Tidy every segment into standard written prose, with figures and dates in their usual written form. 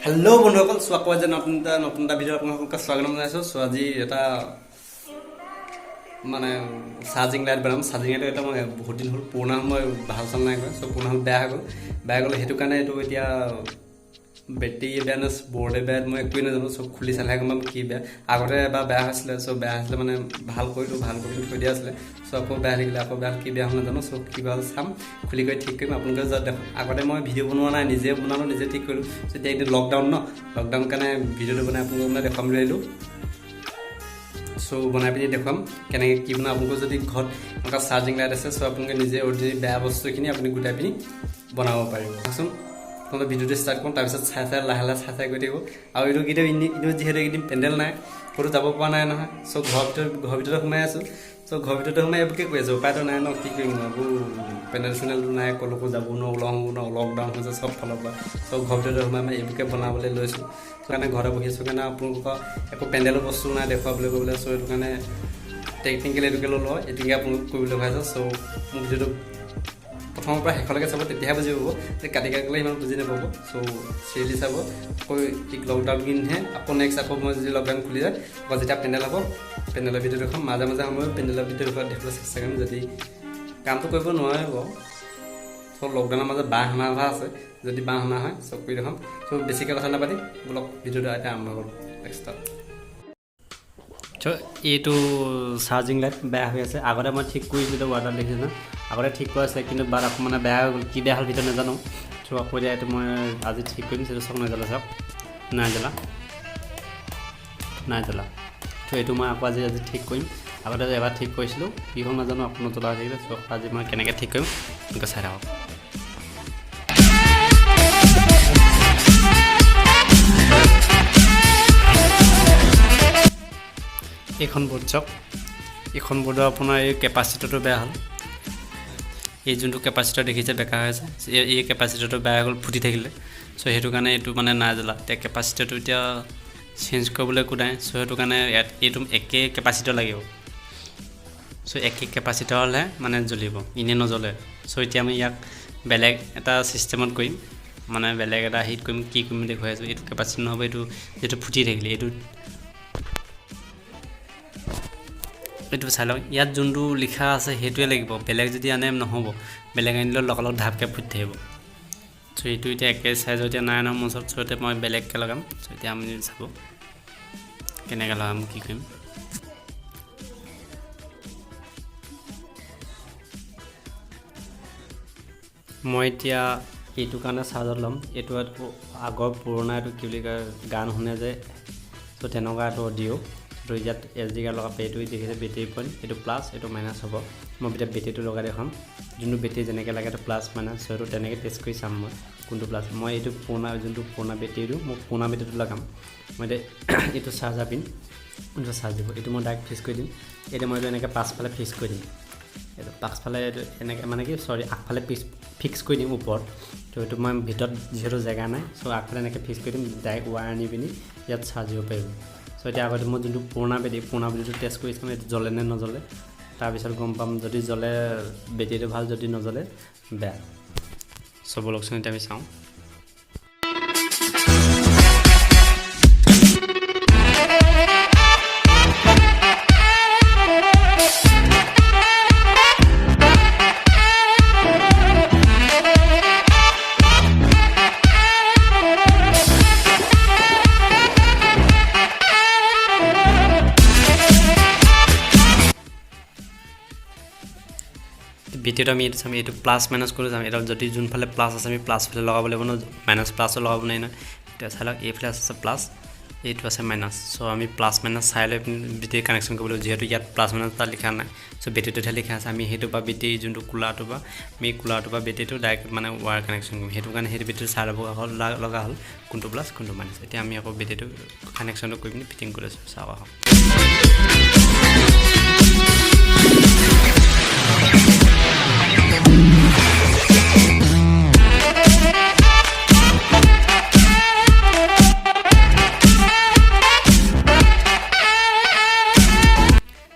Hello बंधुসকল स्वागत আছে নতুন এটা ভিডিও আপোনালোকক স্বাগতম জনাইছো সো আজি এটা মানে চাৰ্জিং লাইট বনাম চাৰ্জিং লাইট এটা মই বহুত দিন হল পুৰণা মই ভাল চল নাই সো পুৰণা হল বেয়া গল হেতু কাৰণে এটো এতিয়া বেটাৰী বেয়ানেছ বৰ্ড বেয়া মই একোই নাজানো সব খুলি চালাই গম কি বেয়া আগতে এবাৰ বেয়া হৈছিল সো বেয়া হৈছিল মানে ভাল কৰি থৈ দিয়া আছিল সো আকৌ বেয়া লাগিলে আকৌ বেয়া কি বেয়া হ'ল নাজানো সো কিবা চাম খুলি কৰি ঠিক কৰিম আপোনালোকে যত দেখো আগতে মই ভিডিও বনোৱা নাই নিজে বনালো নিজে ঠিক কৰিলো যেতিয়া এটা লকডাউন লকডাউন কাৰণে ভিডিওটো বনাই আপোনালোকক দেখাম বুলিলো সো বনাই পিনি দেখুৱাম কেনেকৈ কি বনাই আপোনালোকৰ যদি ঘৰত এনেকুৱা চাৰ্জিং লাইট আছে সো আপোনালোকে নিজে অৰিজিনেল বেয়া বস্তুখিনি আপুনি গোটাই পিনি বনাব পাৰিব চাচোন তোমৰা ভিডিওটো স্টাৰ্ট কৰুন তাৰপৰ চাই লাহে লাহে চাই গৈ থাকিব আৰু এইটো যিহেতু এইকেইদিন পেণ্ডেল নাই ক'তো যাব পৰা নাই নহয় সো ঘৰৰ ভিতৰত সোমাই আছোঁ সো ঘৰৰ ভিতৰতে সোমাই এইবোৰকে কৈ আছোঁ উপায়তো নাই ন কি কৰিম এইবোৰ পেণ্ডেল চেণ্ডেলটো নাই ক'লৈকো যাব নোৱাৰোঁ লকডাউন হৈছে চব ফালৰ পৰা সো ঘৰৰ ভিতৰতে সোমাই মই এইবোৰকে বনাবলৈ লৈছোঁ কাৰণে ঘৰতে বহি আছোঁ কাৰণে আপোনালোকৰ একো পেণ্ডেলৰ বস্তু নাই দেখুৱাবলৈ কৰিবলৈ সো এইটো কাৰণে টেকনিকেল এইটোকে ল'লোঁ এইটোকে আপোনালোক কৰিবলৈ ভাবিছোঁ সো মোক ভিডিঅ'টো প্ৰথমৰ পৰা শেষলৈকে চাব তেতিয়াহে বুজি পাব যে কাটি কাটিলে ইমান বুজি নাপাব সো চিৰিয়েলি চাব আকৌ ঠিক লকডাউন কিনহে আকৌ নেক্সট আকৌ মই যদি লকডাউন খুলি যায় আকৌ যেতিয়া পেণ্ডেল হ'ব পেণ্ডেলৰ ভিডিঅ' দেখাম মাজে মাজে সময় পেণ্ডেলৰ ভিডিঅ' দেখিবলৈ চেষ্টা কৰিম যদি কামটো কৰিব নোৱাৰিব সো লকডাউনৰ মাজত বাঁহ সনা আছে যদি বাঁহ সনা হয় চব কৰি দেখাম সো বেছিকৈ কথা নাপাতি ব্লগ ভিডিঅ'টো এতিয়া আৰম্ভ কৰোঁ নেক্সট এইটো চাৰ্জিং লাইট বেয়া হৈ আছে আগতে মই ঠিক কৰিছিলোঁ ৱাটাৰ দেখিছোঁ আগতে ঠিক কৰা আছে কিন্তু বাট আকৌ মানে বেয়া হৈ গ'ল কি বেয়া হ'ল ভিতৰত নাজানো চ' আকৌ এতিয়া এইটো মই আজি ঠিক কৰিম সেইটো চাওক নাজালা চাওক নাই জ্বলা চ' এইটো মই আকৌ আজি ঠিক কৰিম আগতে এবাৰ ঠিক কৰিছিলোঁ কি হ'ল নাজানো আপোনাৰ জ্বলা হৈ থাকিলে চ' আজি মই কেনেকৈ ঠিক কৰিম এনেকৈ চাই থাকক এইখন বৰ্ড চাওক এইখন বৰ্ডৰ আপোনাৰ এই কেপাচিটৰটো বেয়া হ'ল এই যোনটো কেপাচিটৰ দেখিছে বেকা হৈ আছে এই কেপাচিটৰটো বেয়া হৈ গ'ল ফুটি থাকিলে চ' সেইটো কাৰণে এইটো মানে নাই জ্বলা এতিয়া কেপাচিটৰটো এতিয়া চেঞ্জ কৰিবলৈ একো নাই চ' সেইটো কাৰণে এইটো একে কেপাচিটৰ লাগিব চ' একে কেপাচিটৰ হ'লে মানে জ্বলিব এনেই নজ্বলে চ' এতিয়া আমি ইয়াক বেলেগ এটা ছিষ্টেমত কৰিম মানে বেলেগ এটা হিট কৰিম কি কৰিম দেখুৱাই আছোঁ এইটো কেপাচিটি নহ'ব এইটো যিটো ফুটি থাকিলে এইটো চাই লওক ইয়াত যোনটো লিখা আছে সেইটোৱে লাগিব বেলেগ যদি আনে নহ'ব বেলেগ আনিলে লগালগ ঢাপকৈ ফুটি থাকিব চ' এইটো এতিয়া একে চাইজৰ এতিয়া নাই নহয় মোৰ ওচৰত চ' এতিয়া মই বেলেগকৈ লগাম চ' এতিয়া আপুনি চাব কেনেকৈ লগাম কি কৰিম মই এতিয়া এইটো কাৰণে চাৰ্জত ল'ম এইটো আগৰ পুৰণা এইটো কি বুলি কয় গান শুনে যে চ' তেনেকুৱা এইটো অডিঅ' তো ইয়াত SD কাৰ্ড লগাব এইটো দেখিছে বেটেৰী পইণ্ট এইটো প্লাছ এইটো মাইনাছ হ'ব মই এতিয়া বেটেৰীটো লগাই দেখাম যোনটো বেটেৰী যেনেকৈ লাগে এইটো প্লাছ মাইনাছ চ' এইটো তেনেকৈ টেষ্ট কৰি চাম মই কোনটো প্লাছ মই এইটো যোনটো পুৰণা বেটেৰীটো মই পুৰণা বেটেৰীটো লগাম মই এতিয়া এইটো চাৰ্জাৰ পিন যোনটো চাৰ্জ দিব এইটো মই ডাইৰেক্ট ফিক্স কৰি দিম এতিয়া মই এইটো এনেকৈ পাছফালে ফিক্স কৰি দিম এইটো পাছফালে এইটো এনেকৈ মানে কি আগফালে ফিক্স কৰি দিম ওপৰত তো এইটো মই ভিতৰত যিহেতু জেগা নাই চ' আগফালে এনেকৈ ফিক্স কৰি দিম ডাইৰেক্ট ৱায়াৰ আনি পিনি ইয়াত চাৰ্জ দিব পাৰিব চ' এতিয়া আগতে মই যোনটো পুৰণা বেটেৰীটো টেষ্ট কৰি চাম এইটো জ্বলে নে নজ্বলে তাৰপিছত গম পাম যদি জ্বলে বেটেৰীটো ভাল যদি নজ্বলে বেয়া চব লকচোন এতিয়া আমি চাওঁ বেটেৰীটো আমি এইটো চাম এইটো প্লাছ মাইনাছ কৰি যাম এটা যদি যোনফালে প্লাছ আছে আমি প্লাছ ফালে লগাব লাগিব ন মাইনাছ প্লাছো লগাব নাই নহয় এতিয়া চাই লওক এইফালে আছে প্লাছ এইটো আছে মাইনাছ চ' আমি প্লাছ মাইনাছ চাই লৈ বেটেৰী কানেকশ্যন কৰিব লাগিব যিহেতু ইয়াত প্লাছ মাইনাছ এটা লিখা নাই চ' বেটেৰীটোহে লিখা আছে আমি সেইটো বা বেটেৰী যোনটো কুলাৰটো বা আমি কুলাৰটো বা বেটেৰীটো ডাইৰেক্ট মানে ৱায়াৰ কানেকশ্যন কৰিম সেইটো কাৰণে সেইটো বেটেৰীটো চাই ল'ব লগা হ'ল কোনটো প্লাছ কোনটো মাইনাছ এতিয়া আমি আকৌ বেটেৰীটো কানেকশ্যনটো কৰি পিনি ফিটিং কৰি আছোঁ চাওঁ আহক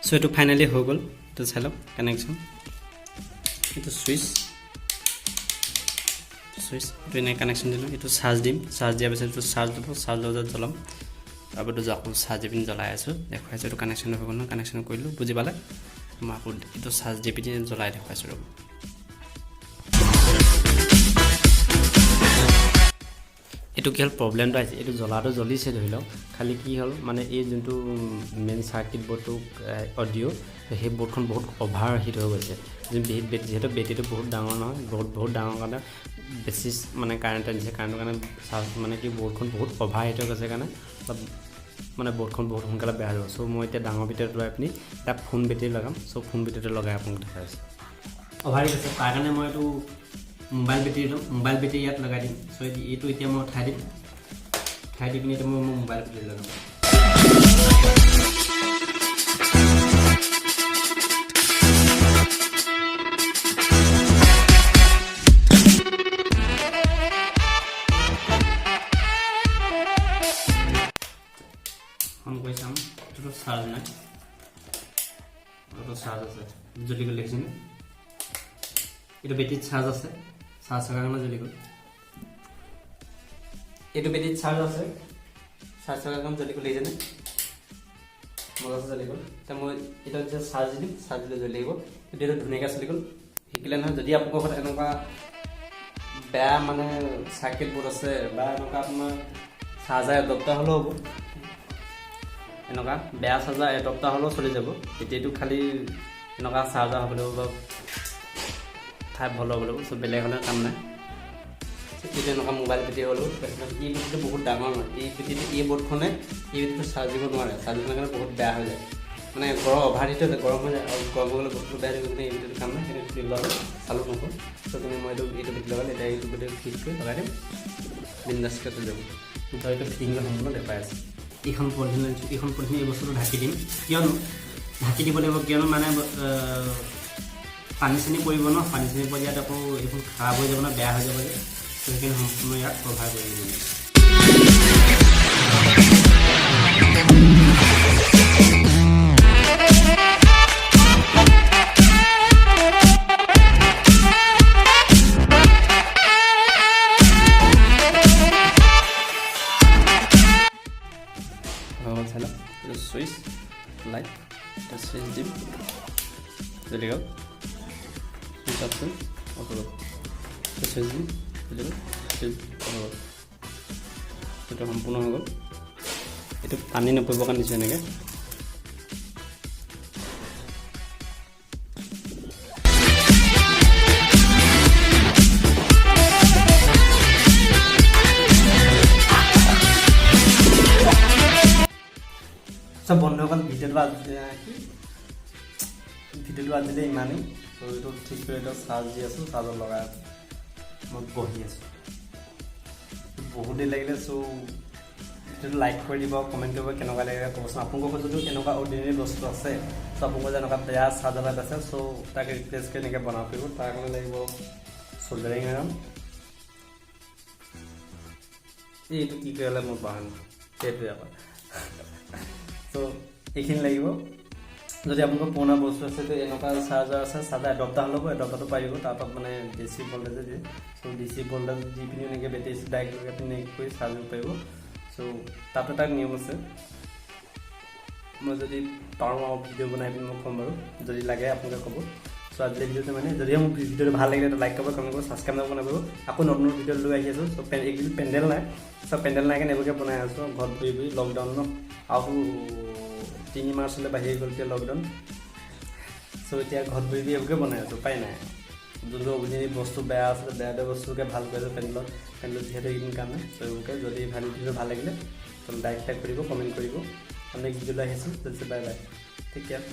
সো এইটো ফাইনালি হৈ গ'ল এইটো চাই লওক কানেকশ্যন এইটো চুইচ চুইচ এইটো এনেকৈ কানেকশ্যন দিলোঁ, এইটো চাৰ্জ দিম, চাৰ্জ দিয়াৰ পিছত এইটো চাৰ্জ দিব, চাৰ্জ লোৱা জ্বলাম, তাৰপৰা আকৌ চাৰ্জ দি পিনি জ্বলাই আছোঁ, দেখুৱাইছোঁ এইটো কানেকশ্যন হৈ গ'ল নহয়, কানেকশ্যন কৰিলোঁ, বুজি পালে? মই আকৌ এইটো চাৰ্জ দি পিনি জ্বলাই দেখুৱাইছোঁ ৰ'ব। এইটো কি হ'ল প্ৰব্লেমটো আহিছে, এইটো জ্বলাটো জ্বলিছে ধৰি লওক, খালি কি হ'ল মানে এই যোনটো মেইন চাৰ্কিট বৰ্ডটো অডিঅ' সেই বৰ্ডখন বহুত অভাৰ হিট হৈ গৈছে, যিহেতু বেটেৰীটো বহুত ডাঙৰ নহয়, বহুত ডাঙৰ কাৰণে বেছি মানে কাৰেণ্ট আনিছে, কাৰেণ্টৰ কাৰণে মানে কি বৰ্ডখন বহুত অভাৰ হিট হৈ গৈছে কাৰণে মানে বৰ্ডখন বহুত সোনকালে বেয়া হৈ যাব। চ' মই এতিয়া ডাঙৰ বেটেৰী লৈ পিনি এটা ফোন বেটেৰী লগাম, চ' ফোন বেটেৰীটো লগাই আপোনাক দেখাইছোঁ। অভাৰ হিট আছে, তাৰ কাৰণে মই এইটো মোবাইল বেটেৰী ল'ম, মোবাইল বেটেৰী ইয়াত লগাই দিম। চ' এইটো এতিয়া মই উঠাই দিম, উঠাই দি পিনি এতিয়া মই মোবাইল বেটেৰী লগাম। অন কৰি চাম, এইটো চাৰ্জ নাই, এইটো চাৰ্জ আছে, জ্বলি গ'ল দেখিছেনে? এইটো বেটেৰীত চাৰ্জ আছে, চাৰ্জ থকাৰ কাৰণে জ্বলি গ'ল। এইটো বেটেৰীত চাৰ্জ আছে, চাৰ্জ থকাৰ কাৰণে জ্বলি গ'ল, দেখিছেনে? মজা জ্বলি গ'ল। এতিয়া মই এতিয়া যেতিয়া চাৰ্জ দিম, চাৰ্জ দিলে জ্বলি গ'ল, এইটো ধুনীয়াকৈ চলি গ'ল। শিকিলে নহয়, যদি আপোনালোকৰ ঘৰত এনেকুৱা বেয়া মানে চাৰ্কিট বৰ্ড আছে বা এনেকুৱা আপোনাৰ চাৰ্জাৰ এডপ্টাৰ হ'লেও হ'ব, এনেকুৱা বেয়া চাৰ্জাৰ এডপ্টাৰ হ'লেও চলি যাব। এতিয়াতো খালি এনেকুৱা চাৰ্জাৰ হ'ব লাগিব বা ঠাই ভাল হ'ব লাগিব, চব বেলেগ হ'লে কাম নাই। এইটো এনেকুৱা মোবাইল বেটেৰী হ'লেও এই বেটেৰীটো বহুত ডাঙৰ নহয়, এই বেটেৰীটো এই বৰ্ডখনে এই বেটেৰীটো চাৰ্জ দিব নোৱাৰে, চাৰ্জ দিবৰ কাৰণে বহুত বেয়া হৈ যায়, মানে গৰম অভাৰ হিট হৈ যায়, গৰম হৈ যায়, আৰু গৰম হৈ গ'লে বস্তুটো বেয়া হৈ গ'লে এই বেটেৰীটো কাম নাই, সেইটো বেটেৰী লগালে চালু নহ'ব। চ' কিন্তু মই এইটো বেটেৰী লগালে, এতিয়া এইটো বেটেৰী ফিট কৰি লগাই দিম, বিন্দাছকৈ চলি যাব। তই এইটো ফিটিং কৰি সম্পূৰ্ণ দেখুৱাই আছে। এইখন পলিথিন আনিছোঁ, এইখন পলিথিন এই বস্তুটো ঢাকি দিম, কিয়নো ঢাকি দিব লাগিব, কিয়নো মানে পানী চানী পৰিব ন, পানী চানী পৰি ইয়াত আকৌ এইখন খাৰাপ হৈ যাব ন, বেয়া হৈ যাব যে, সেইখিনি সম্পূৰ্ণ ইয়াত কভাৰ কৰি দিম। চাই লওক, এইটো চুইচ লাইট, এটা চুইচ দিম, জ্বলি গ'ল, চুইচ অফ কৰিম, অফ হৈ গ'ল, চুইচ দিম, জ্বলি গ'ল, চুইচ অফ হৈ গ'ল, এইটো সম্পূৰ্ণ হৈ গ'ল। এইটো পানী নপৰিবৰ কাৰণে দিছোঁ এনেকৈ। চব বন্ধ হৈ গ'ল, ভিডিঅ'টো আজিলে ইমানেই। ত' এইটো ঠিক কৰি এতিয়া চাৰ্জ দি আছোঁ, চাৰ্জত লগাই আছোঁ, মই বহি আছোঁ, বহুত দেৰি লাগিলে। চ' ভিডিঅ'টো লাইক কৰি দিব, কমেণ্ট কৰিব, কেনেকুৱা লাগিলে ক'বচোন। আপোনালোকৰ যদিও এনেকুৱা অৰ্ডিনেৰী বস্তু আছে, চ' আপোনালোকৰ যে এনেকুৱা বেয়া চাৰ্জাৰ লাইট আছে, চ' তাকে ৰিপ্লেচ কৰি এনেকৈ বনাব পাৰিব। তাৰ কাৰণে লাগিব চল্ডাৰিং আইৰণ, এইটো কি কৰিলে মই পাহৰিলোঁ, সেইটোৱে আকৌ। চ' এইখিনি লাগিব। যদি আপোনালোকৰ পুৰণা বস্তু আছে, তো এনেকুৱা চাৰ্জাৰ আছে, চাৰ্জাৰ এডপ্টাৰ হ'লেও এডপ্টাৰটো পাৰিব, তাৰপৰা মানে DC ভল্টেজ দিয়ে, চ' DC ভল্টেজ দি পিনি এনেকৈ বেটেৰী ডাইৰেক্ট কানেক্ট কৰি চাৰ্জ দিব পাৰিব। চ' তাতো এটা নিয়ম আছে, মই যদি পাৰোঁ আৰু ভিডিঅ' বনাই পিনি মই ক'ম বাৰু, যদি লাগে আপোনালোকে ক'ব। চ' আজিলৈ ভিডিঅ'টো মানে যদি মোৰ ভিডিঅ'টো ভাল লাগিলে লাইক কৰিব, কমেণ্ট কৰিব, ছাবস্ক্ৰাইব নকৰিব। আকৌ নতুন ভিডিঅ' লৈ আহি আছোঁ। চ' এইকেইদিন পেণ্ডেল নাই, চ' পেণ্ডেল নাই কাৰণে এইবোৰকে বনাই আছোঁ, ঘৰত বহি বহি, লকডাউন ন, আৰু 3 মাৰ্চলৈ বাহিৰ গ'ল এতিয়া লকডাউন। চ' এতিয়া ঘৰত বহি বহি এইবোৰকে বনাই আছোঁ, উপায় নাই। যোনটো অৰিজিনেল বস্তু বেয়া আছিলে, বেয়া বস্তুকে ভাল কৰি আছোঁ পেণ্ডেলত যিহেতু এইদিন কাম নাই। চ' এইবোৰকে যদি ভিডিঅ'টো ভাল লাগিলে লাইক কৰিব, কমেণ্ট কৰিব। নেক্সট ভিডিঅ'লৈ আহিছোঁ, বাই বাই, ঠিক আছে।